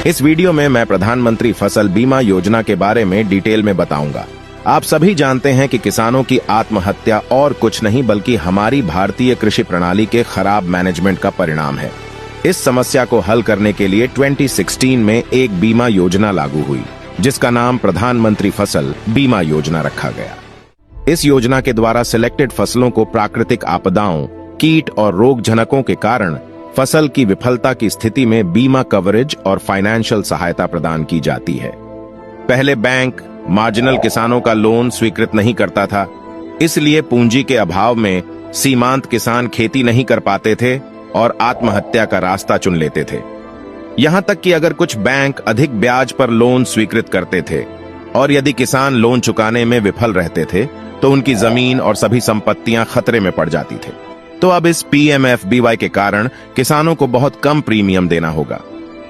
इस वीडियो में मैं प्रधानमंत्री फसल बीमा योजना के बारे में डिटेल में बताऊंगा। आप सभी जानते हैं कि किसानों की आत्महत्या और कुछ नहीं बल्कि हमारी भारतीय कृषि प्रणाली के खराब मैनेजमेंट का परिणाम है। इस समस्या को हल करने के लिए 2016 में एक बीमा योजना लागू हुई, जिसका नाम प्रधानमंत्री फसल बीमा योजना रखा गया। इस योजना के द्वारा सिलेक्टेड फसलों को प्राकृतिक आपदाओं, कीट और रोगजनकों के कारण फसल की विफलता की स्थिति में बीमा कवरेज और फाइनेंशियल सहायता प्रदान की जाती है। पहले बैंक मार्जिनल किसानों का लोन स्वीकृत नहीं करता था, इसलिए पूंजी के अभाव में सीमांत किसान खेती नहीं कर पाते थे और आत्महत्या का रास्ता चुन लेते थे। यहां तक कि अगर कुछ बैंक अधिक ब्याज पर लोन स्वीकृत करते थे और यदि किसान लोन चुकाने में विफल रहते थे तो उनकी जमीन और सभी संपत्तियां खतरे में पड़ जाती थे। तो अब इस PMFBY के कारण किसानों को बहुत कम प्रीमियम देना होगा।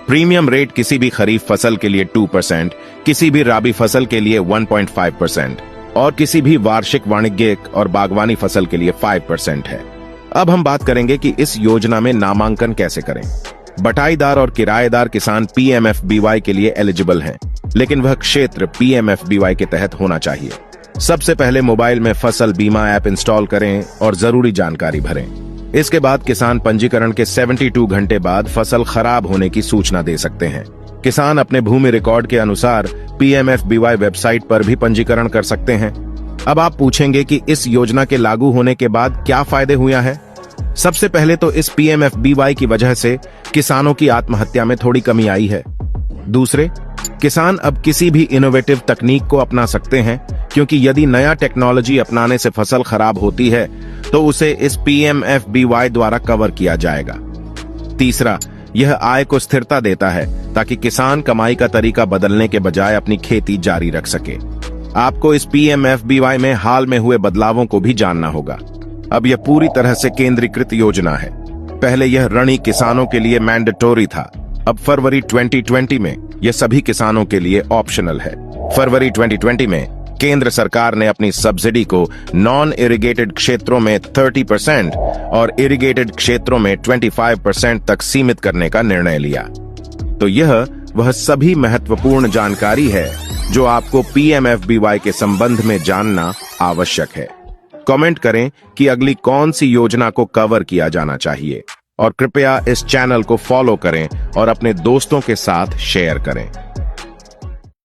प्रीमियम रेट किसी भी खरीफ फसल के लिए 2%, किसी भी राबी फसल के लिए 1.5% और किसी भी वार्षिक वाणिज्यिक और बागवानी फसल के लिए 5% है। अब हम बात करेंगे कि इस योजना में नामांकन कैसे करें। बटाईदार और किराएदार किसान PMFBY के लिए एलिजिबल हैं, लेकिन वह क्षेत्र PMFBY के तहत होना चाहिए। सबसे पहले मोबाइल में फसल बीमा ऐप इंस्टॉल करें और जरूरी जानकारी भरें। इसके बाद किसान पंजीकरण के 72 घंटे बाद फसल खराब होने की सूचना दे सकते हैं। किसान अपने भूमि रिकॉर्ड के अनुसार PMFBY वेबसाइट पर भी पंजीकरण कर सकते हैं। अब आप पूछेंगे कि इस योजना के लागू होने के बाद क्या फायदे हुए हैं। सबसे पहले तो इस PMFBY की वजह से किसानों की आत्महत्या में थोड़ी कमी आई है। दूसरे, किसान अब किसी भी इनोवेटिव तकनीक को अपना सकते हैं, क्योंकि यदि नया टेक्नोलॉजी अपनाने से फसल खराब होती है तो उसे इस PMFBY द्वारा कवर किया जाएगा। तीसरा, यह आय को स्थिरता देता है ताकि किसान कमाई का तरीका बदलने के बजाय अपनी खेती जारी रख सके। आपको इस PMFBY में हाल में हुए बदलावों को भी जानना होगा। अब यह पूरी तरह से केंद्रीकृत योजना है। पहले यह ऋणी किसानों के लिए मैंडेटोरी था, अब फरवरी 2020 में यह सभी किसानों के लिए ऑप्शनल है। फरवरी 2020 में केंद्र सरकार ने अपनी सब्सिडी को नॉन इरिगेटेड क्षेत्रों में 30% और इरिगेटेड क्षेत्रों में 25% तक सीमित करने का निर्णय लिया। तो यह वह सभी महत्वपूर्ण जानकारी है जो आपको PMFBY के संबंध में जानना आवश्यक है। कमेंट करें कि अगली कौन सी योजना को कवर किया जाना चाहिए और कृपया इस चैनल को फॉलो करें और अपने दोस्तों के साथ शेयर करें।